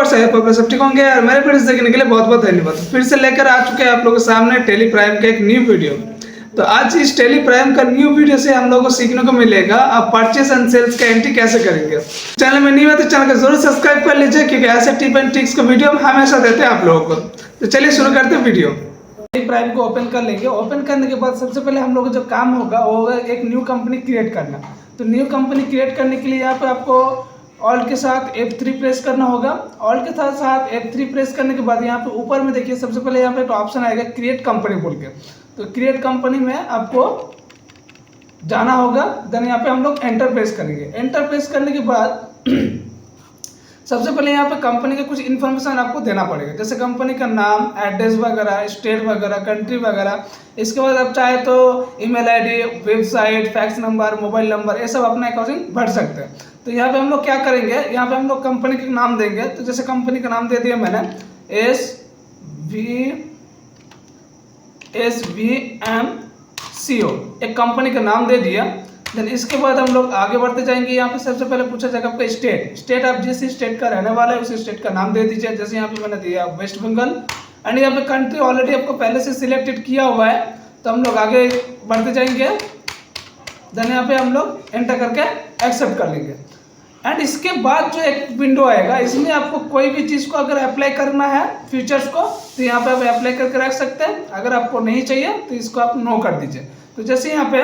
Viewers है आप सब ठीक होंगे और मेरे वीडियोस देखने के लिए बहुत बहुत धन्यवाद। फिर से लेकर आ चुके हैं आप लोगों के सामने टेली प्राइम का एक न्यू वीडियो। तो आज इस टेली प्राइम का न्यू वीडियो से हम लोगों को सीखने को मिलेगा आप परचेस एंड सेल्स का एंट्री कैसे करेंगे। चैनल में नहीं है तो चैनल को जरूर सब्सक्राइब कर लीजिए क्योंकि ऐसे टिप एंड ट्रिक्स का वीडियो हम हमेशा देते हैं आप लोगों को। तो चलिए शुरू करते हैं वीडियो। टेली प्राइम को ओपन कर लेंगे। ओपन करने के बाद सबसे पहले हम लोग को जो काम होगा वो होगा एक न्यू कंपनी क्रिएट करना। तो न्यू कंपनी क्रिएट करने के लिए यहाँ पे आपको ऑल के साथ F3 प्रेस करना होगा। ऑल के साथ F3 प्रेस करने के बाद यहाँ पे ऊपर में देखिए सबसे पहले यहाँ पे एक ऑप्शन आएगा क्रिएट कंपनी बोल के। तो क्रिएट कंपनी में आपको जाना होगा। देन यहाँ पे हम लोग एंटर प्रेस करेंगे। एंटर प्रेस करने के बाद सबसे पहले यहाँ पे कंपनी के कुछ इन्फॉर्मेशन आपको देना पड़ेगा, जैसे कंपनी का नाम, एड्रेस वगैरह, स्टेट वगैरह, कंट्री वगैरह। इसके बाद आप चाहे तो email ID, website, fax number, mobile number, ये सब अपना अकाउंट भर सकते हैं। तो यहाँ पे हम लोग क्या करेंगे, यहाँ पे हम लोग कंपनी का नाम देंगे। तो जैसे कंपनी का नाम दे दिया मैंने SVMCO, एक कंपनी का नाम दे दिया। देन इसके बाद हम लोग आगे बढ़ते जाएंगे। यहाँ पे सबसे पहले पूछा जाएगा आपका स्टेट आप जिस स्टेट का रहने वाला है उस स्टेट का नाम दे दीजिए। जैसे यहाँ पे मैंने दिया वेस्ट बंगाल। एंड यहाँ पे कंट्री ऑलरेडी आपको पहले से सिलेक्टेड किया हुआ है, तो हम लोग आगे बढ़ते जाएंगे। देन यहाँ पे हम लोग एंटर करके एक्सेप्ट कर लेंगे। एंड इसके बाद जो एक विंडो आएगा, इसमें आपको कोई भी चीज़ को अगर अप्लाई करना है फीचर्स को, तो यहाँ पे आप अप्लाई करके रख सकते हैं। अगर आपको नहीं चाहिए तो इसको आप नो कर दीजिए। तो जैसे यहाँ पे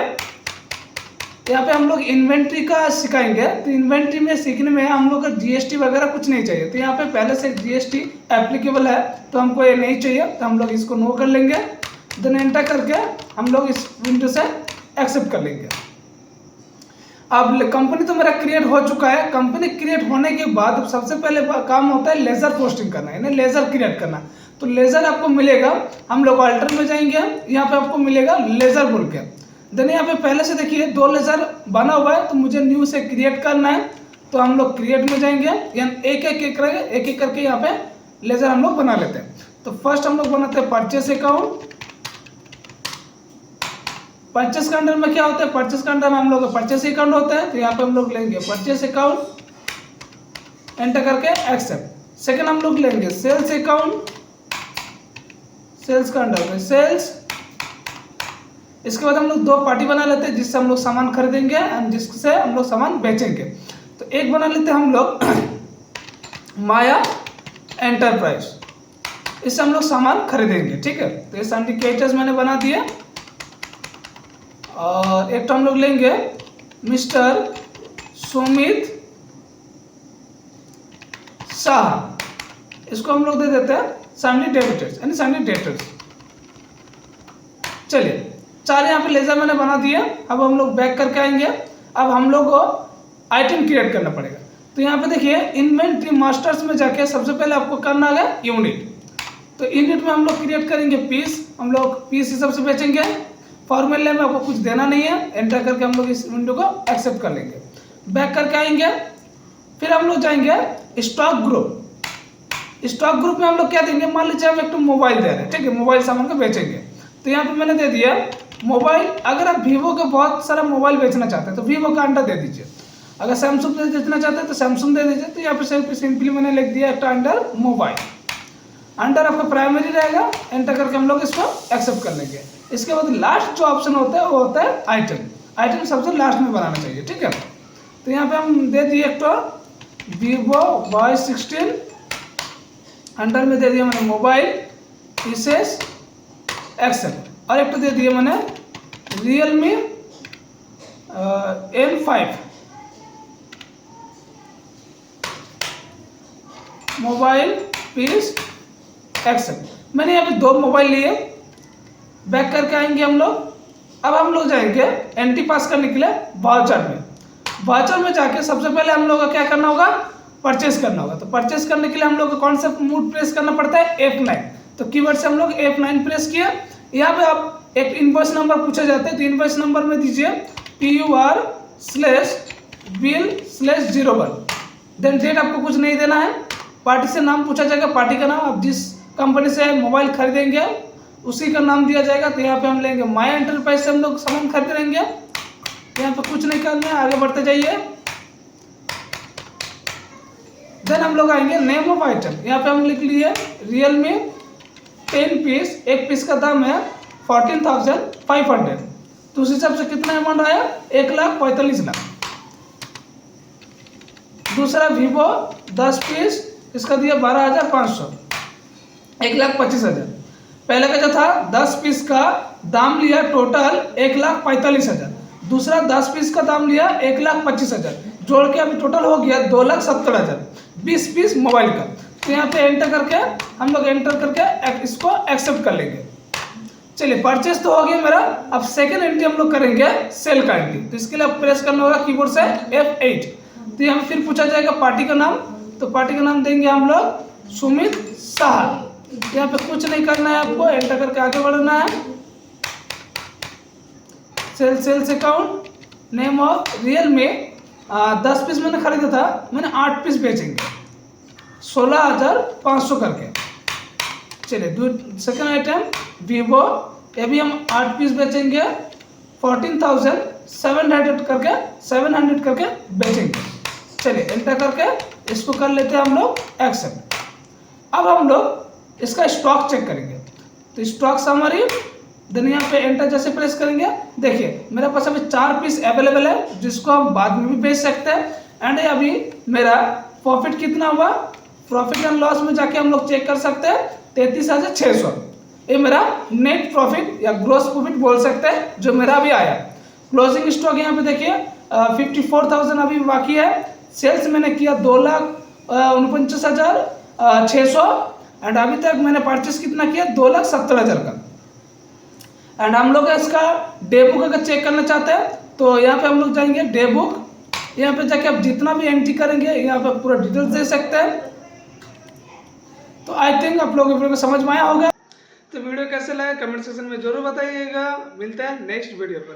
हम लोग इन्वेंट्री का सिखाएंगे। तो इन्वेंट्री में सीखने में हम लोग का GST वगैरह कुछ नहीं चाहिए। तो यहाँ पे पहले से GST एप्लीकेबल है, तो हमको ये नहीं चाहिए, तो हम लोग इसको नो कर लेंगे। देन एंटर करके हम लोग इस विंडो से एक्सेप्ट कर लेंगे। अब कंपनी तो मेरा क्रिएट हो चुका है। कंपनी क्रिएट होने के बाद सबसे पहले काम होता है लेजर पोस्टिंग करना, यानी लेजर क्रिएट करना। तो लेजर आपको मिलेगा, हम लोग अल्टर में जाएंगे, यहाँ पे आपको मिलेगा लेजर बोल के। देन यहाँ पे पहले से देखिए 2 लेजर बना हुआ है, तो मुझे न्यू से क्रिएट करना है। तो हम लोग क्रिएट में जाएंगे, यानी एक एक करके यहाँ पे लेजर हम लोग बना लेते हैं। तो फर्स्ट हम लोग बनाते हैं परचेस अकाउंट। परचेस का अंडर में क्या होता है, परचेस का अंडर में हम लोग परचेस अकाउंट होता है। तो यहाँ पे हम लोग लेंगे परचेस अकाउंट, एंटर करके एक्सेप्ट। सेकंड हम लोग लेंगे सेल्स अकाउंट, सेल्स का अंडर में सेल्स। इसके बाद हम लोग 2 पार्टी बना लेते हैं, जिससे हम लोग सामान खरीदेंगे और जिससे हम लोग सामान बेचेंगे। तो एक बना लेते हैं हम लोग माया एंटरप्राइज, इससे हम लोग सामान खरीदेंगे, ठीक है। तो ये सिंडिकेटर्स मैंने बना दिए। और एक तो हम लोग लेंगे मिस्टर सुमित शाह, इसको हम लोग दे देते हैं सैंडी डेबिटर्स, यानी सैंडी डेबिटर्स। चलिए 4 यहाँ पे लेजर मैंने बना दिया। अब हम लोग बैक करके आएंगे। अब हम लोग को आइटम क्रिएट करना पड़ेगा। तो यहाँ पे देखिए इन्वेंट्री मास्टर्स में जाके सबसे पहले आपको करना है यूनिट। तो यूनिट में हम लोग क्रिएट करेंगे पीस, हम लोग पीस हिसाब से बेचेंगे। फॉर्मूले में आपको कुछ देना नहीं है। एंटर करके हम लोग इस विंडो को एक्सेप्ट कर लेंगे। बैक करके आएंगे, फिर हम लोग जाएंगे स्टॉक ग्रुप। स्टॉक ग्रुप में हम लोग क्या देंगे, मान लीजिए हम एक तो मोबाइल दे रहे हैं, ठीक है, मोबाइल सामान को बेचेंगे। तो यहाँ पे मैंने दे दिया मोबाइल। अगर आप वीवो के बहुत सारा मोबाइल बेचना चाहते हैं तो वीवो का अंडर दे दीजिए। अगर सैमसंग बेचना चाहते हैं तो सैमसंग दे दीजिए। तो यहाँ पे सिंपली मैंने लिख दिया एक अंडर मोबाइल। अंडर आपका प्राइमरी रहेगा। एंटर करके हम लोग इसको एक्सेप्ट कर लेंगे। इसके बाद लास्ट जो ऑप्शन होता है वो होता है आइटम। आइटम सबसे लास्ट में बनाना चाहिए, ठीक है। तो यहाँ पे हम दे दिए एक तो Vivo Y16, अंडर में दे दिया मैंने मोबाइल पीसेस एक्सेप्ट। और एक तो दे दिया मैंने Realme M5 mobile piece accept. मैंने यहाँ पे 2 मोबाइल लिए। बैक करके आएंगे हम लोग। अब हम लोग जाएंगे एंट्री पास करने के लिए वाउचर में। वाउचर में जाके सबसे पहले हम लोग को क्या करना होगा, परचेस करना होगा। तो परचेस करने के लिए हम लोग को कौन सा मूड प्रेस करना पड़ता है, F9। तो कीवर्ड से हम लोग F9 प्रेस किया। यहाँ पे आप एक इनवॉइस नंबर पूछा जाता है, तो इनवॉइस नंबर में दीजिए PUR/bill/01। देन डेट आपको कुछ नहीं देना है। पार्टी से नाम पूछा जाएगा, पार्टी का नाम आप जिस कंपनी से मोबाइल खरीदेंगे उसी का नाम दिया जाएगा। तो यहाँ पे हम लेंगे माया एंटरप्राइज से हम लोग सामान खरीदेंगे। यहाँ पे कुछ नहीं करना है, आगे बढ़ते जाइए। देन हम लोग आएंगे नेम ऑफ आइटम, यहाँ पे हम लिख लिए रियलमी 10 पीस, एक पीस का दाम है 14,500, तो उस हिसाब से कितना अमाउंट आया 1,45,00,000। दूसरा वीवो 10 पीस, इसका दिया 12,500, 1,25,000। पहले का जो था 10 पीस का दाम लिया टोटल 1,45,000, दूसरा 10 पीस का दाम लिया 1,25,000, जोड़ के अभी टोटल हो गया 2,70,000, 20 पीस मोबाइल का। तो यहाँ पे एंटर करके हम लोग एंटर करके इसको एक्सेप्ट कर लेंगे। चलिए परचेस तो हो गया मेरा। अब सेकंड एंट्री हम लोग करेंगे सेल का एंट्री, तो इसके लिए प्रेस करना होगा कीबोर्ड से F8। तो यहाँ पे फिर पूछा जाएगा पार्टी का नाम, तो पार्टी का नाम देंगे हम लोग सुमित शाह। यहाँ पे कुछ नहीं करना है आपको, एंटर करके आगे बढ़ना है। Sales account, name of Realme 10 piece मैंने खरीदा था, मैंने 8 पीस बेचेंगे 16,500 करके। चलिए सेकंड आइटम वीवो, ये भी हम 8 पीस बेचेंगे 14,700 करके बेचेंगे। चलिए एंटर करके इसको कर लेते हैं हम लोग एक्सेप्ट। अब हम लोग इसका स्टॉक चेक करेंगे, तो स्टॉक समरी, देन यहाँ पे एंटर जैसे प्रेस करेंगे, देखिए मेरे पास अभी 4 पीस अवेलेबल है जिसको हम बाद में भी बेच सकते हैं। एंड अभी मेरा प्रॉफिट कितना हुआ, प्रॉफिट एंड लॉस में जाके हम लोग चेक कर सकते हैं 33,600। ये मेरा नेट प्रॉफिट या ग्रॉस प्रॉफिट बोल सकते हैं जो मेरा अभी आया। क्लोजिंग स्टॉक यहाँ पे देखिए 54,000 अभी बाकी है। सेल्स मैंने किया 2,49,600 एंड अभी तक मैंने परचेस कितना किया 2,70,000 का। एंड हम लोग इसका डे बुक अगर चेक करना चाहते हैं तो यहाँ पे हम लोग जाएंगे डे बुक, यहाँ पे जाके आप जितना भी एंट्री करेंगे यहाँ पे पूरा डिटेल्स दे सकते हैं। तो आई थिंक आप लोगों को समझ में आया होगा। तो वीडियो कैसे लगा कमेंट सेक्शन में जरूर बताइएगा। मिलते हैं नेक्स्ट वीडियो पर।